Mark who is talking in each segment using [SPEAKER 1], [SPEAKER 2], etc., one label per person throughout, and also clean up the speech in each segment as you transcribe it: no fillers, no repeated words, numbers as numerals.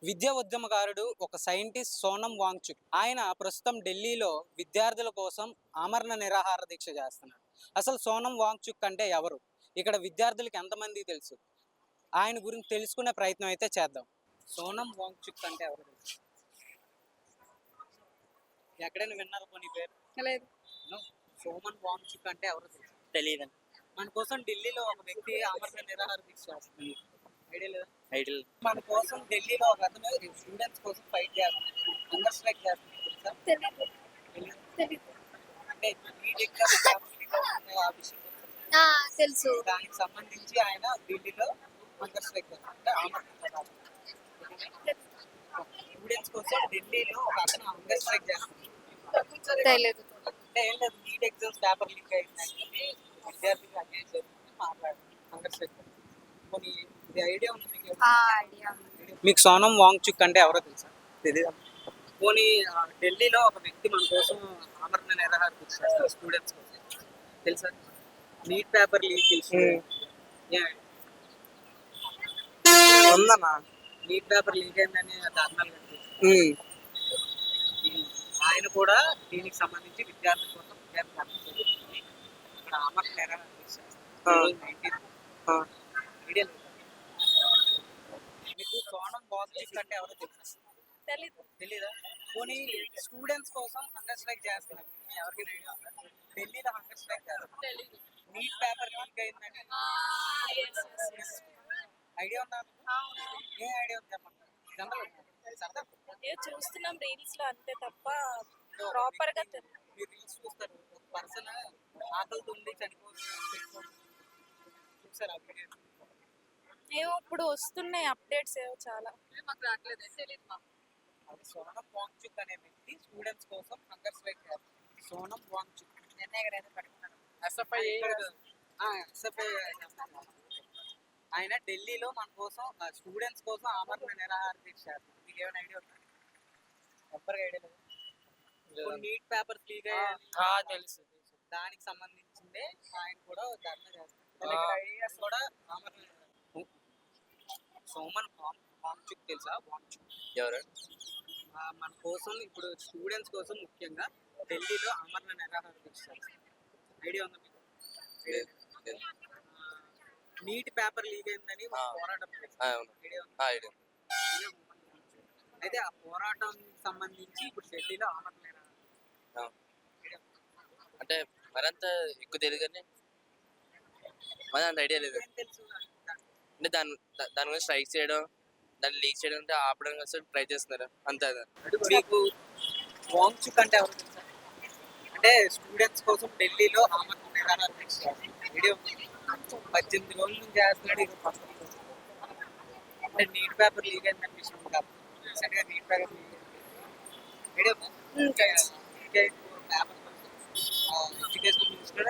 [SPEAKER 1] విద్యా ఉద్యమకారుడు ఒక సైంటిస్ట్ సోనం వాంగ్చుక్. ఆయన ప్రస్తుతం ఢిల్లీలో విద్యార్థుల కోసం ఆమరణ నిరాహార దీక్ష చేస్తున్నాడు. అసలు సోనం వాంగ్చుక్ అంటే ఎవరు? ఇక్కడ విద్యార్థులకు ఎంతమంది తెలుసు? ఆయన గురించి తెలుసుకునే ప్రయత్నం అయితే చేద్దాం. సోనం వాంగ్చుక్ అంటే ఎవరు తెలుసు? ఎక్కడైనా విన్నారు పోనీ పేరు?
[SPEAKER 2] లేదు.
[SPEAKER 1] No. సోమన్ వాంగ్చుక్ అంటే ఎవరు తెలుసు?
[SPEAKER 3] తెలియదండి.
[SPEAKER 1] మన కోసం ఢిల్లీలో ఒక వ్యక్తి ఆమరణ నిరాహార దీక్ష చేస్తున్నాడు. ఐడియా లేదా?
[SPEAKER 3] ఐడియల్
[SPEAKER 1] మన కోసం ఢిల్లీలో ఒక అతను స్టూడెంట్స్ కోసం ఫైట్ చేస్తున్నాడు. హంగర్ స్ట్రైక్ చేస్తున్నాడు. తెలుసా?
[SPEAKER 2] తెలీదు.
[SPEAKER 1] తెలీదు.
[SPEAKER 2] తెలీదు.
[SPEAKER 1] అంటే నీట్ ఎగ్జామ్ ఆ విషయం తెలుసా?
[SPEAKER 2] తెలుసు.
[SPEAKER 1] దానికి సంబంధించి ఆయన ఢిల్లీలో హంగర్ స్ట్రైక్ చేస్తున్నాడు. అంటే ఆమరణ నిరాహార స్టూడెంట్స్ కోసం ఢిల్లీలో ఒక అతను హంగర్ స్ట్రైక్ చేస్తున్నాడు.
[SPEAKER 2] తెలీదు.
[SPEAKER 1] అంటే ఏం లేదు, నీట్ ఎగ్జామ్స్ పేపర్ లీక్ అయిందని విద్యార్థులు అన్యాయం జరుగుతుంది మాట్లాడారు. హంగర్ స్ట్రైక్ కొన్ని ఇది ఐడియా ఉంది మీకు?
[SPEAKER 2] ఐడియా.
[SPEAKER 1] మీకు సోనం వాంగ్చుక్ అంటే ఎవరో తెలుసా?
[SPEAKER 3] తెలియదు.
[SPEAKER 1] పోనీ ఢిల్లీలో ఒక వ్యక్తి మన కోసం ఆమరణ నిరాహార దీక్ష చేస్తారు స్టూడెంట్స్ కోసం. తెలుసా? నీట్ పేపర్ లీక్ తెలుసు.
[SPEAKER 3] ఉందన్నా.
[SPEAKER 1] నీట్ పేపర్ లీక్ అయిందని ధర్నాలు కనిపిస్తుంది. ఆయన కూడా దీనికి సంబంధించి విద్యార్థుల కోసం విద్యార్థులు కనిపించబోతుంది. ఇక్కడ ఆమరణ నిరాహార దీక్ష చేస్తారు. ఐడియా లేదా? మీకు సోనం వాంగ్చుక్ అంటే ఎవరో తెలుసా?
[SPEAKER 2] తెలీదు.
[SPEAKER 1] తెలీదా? పోనీ స్టూడెంట్స్ కోసం హంగర్ స్ట్రైక్ చేస్తున్నారు. ఎవరికైనా ఐడియా ఉందా? ఢిల్లీలో హంగర్ స్ట్రైక్ చేస్తున్నారు.
[SPEAKER 2] తెలీదు.
[SPEAKER 1] నీట్ పేపర్ లీక్ అయిందని ఐడియా ఉందా? ఏ ఐడియా ఉంది చెప్పండి. జనరల్ సరదా
[SPEAKER 2] చూస్తున్నాం రీల్స్ లో అంతే తప్ప ప్రాపర్ గా తెలియదు.
[SPEAKER 1] మీరు రీల్స్ చూస్తారు, ఒక పర్సన్ ఆకలితో ఉండి చనిపోతుంది చూసారు ఆ వీడియో?
[SPEAKER 2] ఏమో ఇప్పుడు వస్తున్నాయి అప్డేట్స్ ఏవో చాలా. మాకు రావట్లేదు, తెలియదు మాకు.
[SPEAKER 1] అది సోనం వాంగ్చుక్ అనే వ్యక్తి స్టూడెంట్స్ కోసం హంగర్ స్ట్రైక్ చేస్తారు. సోనం వాంగ్చుక్ ఎస్ఎఫ్ఐ ఆయన ఢిల్లీలో మన కోసం స్టూడెంట్స్ కోసం ఆమరణ నిరాహార దీక్ష చేస్తారు. మీకు ఏమైనా ఐడియా ఉందా? ఎవ్వరికి ఐడియా లేదు. నీట్ పేపర్స్ లీక్ అయ్యాయి
[SPEAKER 3] తెలుసు.
[SPEAKER 1] దానికి సంబంధించిందే ఆయన కూడా ధర్నా చేస్తారు. కూడా ఆమరణ సోమన్ వాంగ్చుక్ తెలుసా? వాంగ్చుక్
[SPEAKER 3] ఎవరు?
[SPEAKER 1] మన కోసం ఇప్పుడు స్టూడెంట్స్ కోసం ముఖ్యంగా ఢిల్లీలో ఆమరణ నిరాహార దీక్ష చేస్తారు. ఐడియా ఉందా మీకు? నీట్ పేపర్ లీక్ అయిందని ఒక పోరాటం చేస్తారు. ఐడియా ఉందా? అయితే ఆ పోరాటం సంబంధించి ఇప్పుడు ఢిల్లీలో ఆమరణ నిరాహార
[SPEAKER 3] అంటే మరంత ఎక్కువ తెలియదు కానీ మరి అంత ఐడియా లేదు.
[SPEAKER 1] ఏం తెలుసు?
[SPEAKER 3] అంటే దాని గురించి స్ట్రైక్ చేయడం, దాన్ని లీక్ చేయడం అంటే ఆపడం కోసం ట్రై చేస్తున్నారు అంతే.
[SPEAKER 1] మీకు వాంగ్చుక్ అంటే ఎవరు తెలుసా? అంటే స్టూడెంట్స్ కోసం ఢిల్లీలో ఆమరణ నిరాహార దీక్ష చేస్తారు. ఐడియా ఉంది? 18 రోజుల నుంచి చేస్తున్నాడు. ఇది ఫస్ట్ అంటే నీట్ పేపర్ లీక్ అయిందని విషయం కాదు. రీసెంట్గా నీట్ పేపర్ లీక్ అయింది. ఐడియా ఉందా? లీక్ అయిన పేపర్ ఎడ్యుకేషన్ మినిస్టర్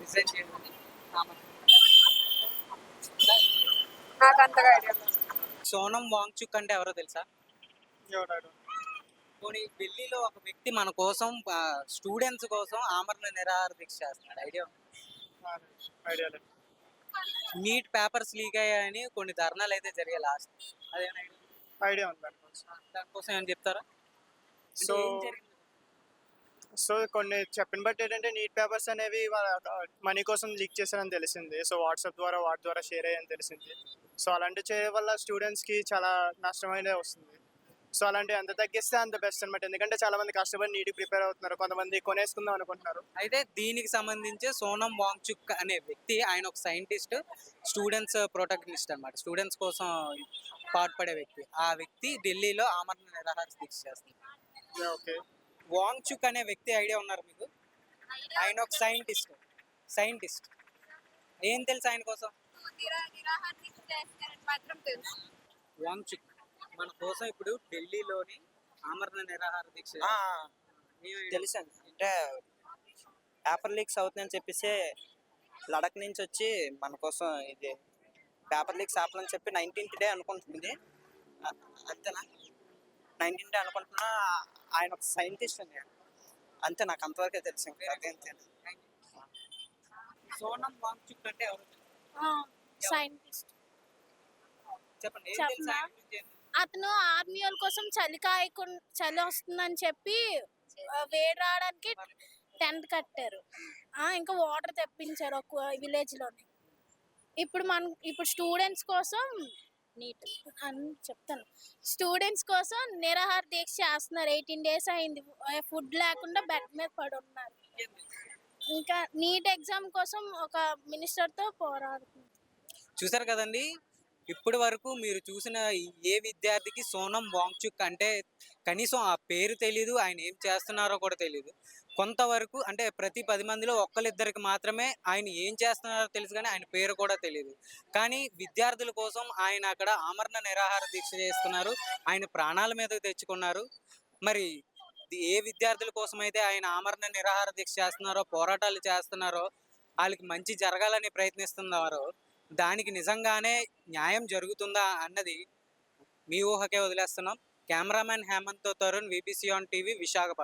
[SPEAKER 1] రిజైన్ చేయడం
[SPEAKER 2] నాకు అంతగా ఐడియా.
[SPEAKER 1] సోనం వాంగ్చుక్ అంటే ఎవరో తెలుసా? పోనీ ఢిల్లీలో ఒక వ్యక్తి మన కోసం స్టూడెంట్స్ కోసం ఆమరణ నిరాహార దీక్ష చేస్తున్నాడు. ఐడియా ఉంది? నీట్ పేపర్స్ లీక్ అయ్యాయని కొన్ని ధర్నాలు అయితే జరిగాయి లాస్ట్. అదేనా
[SPEAKER 4] ఐడియా ఉంది
[SPEAKER 1] దానికోసం ఏమైనా చెప్తారా?
[SPEAKER 4] సో సో కొన్ని చెప్పిన బట్టి ఏంటంటే నీట్ పేపర్స్ అనేవి మనీ కోసం లీక్ చేశారని తెలిసింది. సో వాట్సాప్ ద్వారా వాటి ద్వారా షేర్ అయ్యని తెలిసింది. సో అలాంటి చేయడం వల్ల స్టూడెంట్స్కి చాలా నష్టమైనది వస్తుంది. సో అలాంటివి ఎంత తగ్గిస్తే అంత బెస్ట్ అనమాట. ఎందుకంటే చాలా మంది కష్టపడి నీట్కి ప్రిపేర్ అవుతున్నారు, కొంతమంది కొనేసుకుందాం అనుకుంటున్నారు.
[SPEAKER 1] అయితే దీనికి సంబంధించి సోనం వాంగ్చుక్ అనే వ్యక్తి ఆయన ఒక సైంటిస్ట్, స్టూడెంట్స్ ప్రొటెక్టిస్ట్ అనమాట. స్టూడెంట్స్ కోసం పాటుపడే వ్యక్తి. ఆ వ్యక్తి ఢిల్లీలో ఆమరణ నిరాహార దీక్ష చేస్తుంది.
[SPEAKER 4] ఓకే.
[SPEAKER 1] వాంగ్చుక్ అనే వ్యక్తి ఐడియా ఉన్నారు మీకు? ఆయన ఒక సైంటిస్ట్. ఏం తెలుసు ఆయన కోసం? వాంగ్చుక్ మన కోసం ఇప్పుడు ఢిల్లీలోని ఆమరణ నిరాహార దీక్ష
[SPEAKER 5] తెలుసు అండి. అంటే పేపర్ లీక్స్ అవుతుందని చెప్పేసి లడక్ నుంచి వచ్చి మన కోసం ఇది పేపర్ లీక్స్ ఆపాలని చెప్పి 19th డే అనుకుంటుంది. అంతేనా? 19th డే అనుకుంటున్నా. ఆయన ఒక సైంటిస్ట్ అండి. అంతే, నాకు అంతవరకే తెలుసు. ఇంకా
[SPEAKER 1] సోనం వాంగ్చుక్ అంటే ఎవరు?
[SPEAKER 2] సైంటిస్ట్.
[SPEAKER 1] చెప్పండి.
[SPEAKER 2] అతను ఆర్మీ వాళ్ళ కోసం చలి వస్తుందని చెప్పి వేడి రావడానికి టెంట్ కట్టారు. ఇంకా వాటర్ తెప్పించారు ఒక విలేజ్ లోని. ఇప్పుడు స్టూడెంట్స్ కోసం నీట్ అని చెప్తాను. స్టూడెంట్స్ కోసం నిరాహార దీక్ష చేస్తున్నారు. 18 days అయింది. ఫుడ్ లేకుండా బెడ్ మీద పడి ఉన్నారు. ఇంకా నీట్ ఎగ్జామ్ కోసం ఒక మినిస్టర్తో పోరాడుతున్నారు.
[SPEAKER 1] చూసారు కదండి, ఇప్పటి వరకు మీరు చూసిన ఏ విద్యార్థికి సోనం వాంగ్చుక్ అంటే కనీసం ఆ పేరు తెలీదు, ఆయన ఏం చేస్తున్నారో కూడా తెలీదు. కొంతవరకు అంటే ప్రతి 10 మందిలో ఒక్కరిద్దరికి మాత్రమే ఆయన ఏం చేస్తున్నారో తెలుసు, కానీ ఆయన పేరు కూడా తెలియదు. కానీ విద్యార్థుల కోసం ఆయన అక్కడ ఆమరణ నిరాహార దీక్ష చేస్తున్నారు. ఆయన ప్రాణాల మీదకి తెచ్చుకున్నారు. మరి ఏ విద్యార్థుల కోసం అయితే ఆయన ఆమరణ నిరాహార దీక్ష చేస్తున్నారో, పోరాటాలు చేస్తున్నారో, వాళ్ళకి మంచి జరగాలని ప్రయత్నిస్తున్నారో, దానికి నిజంగానే న్యాయం జరుగుతుందా అన్నది మీ ఊహకే వదిలేస్తున్నాం. కెమెరామెన్ హేమంత్తో Tarun, VBC on TV, Visakhapatnam.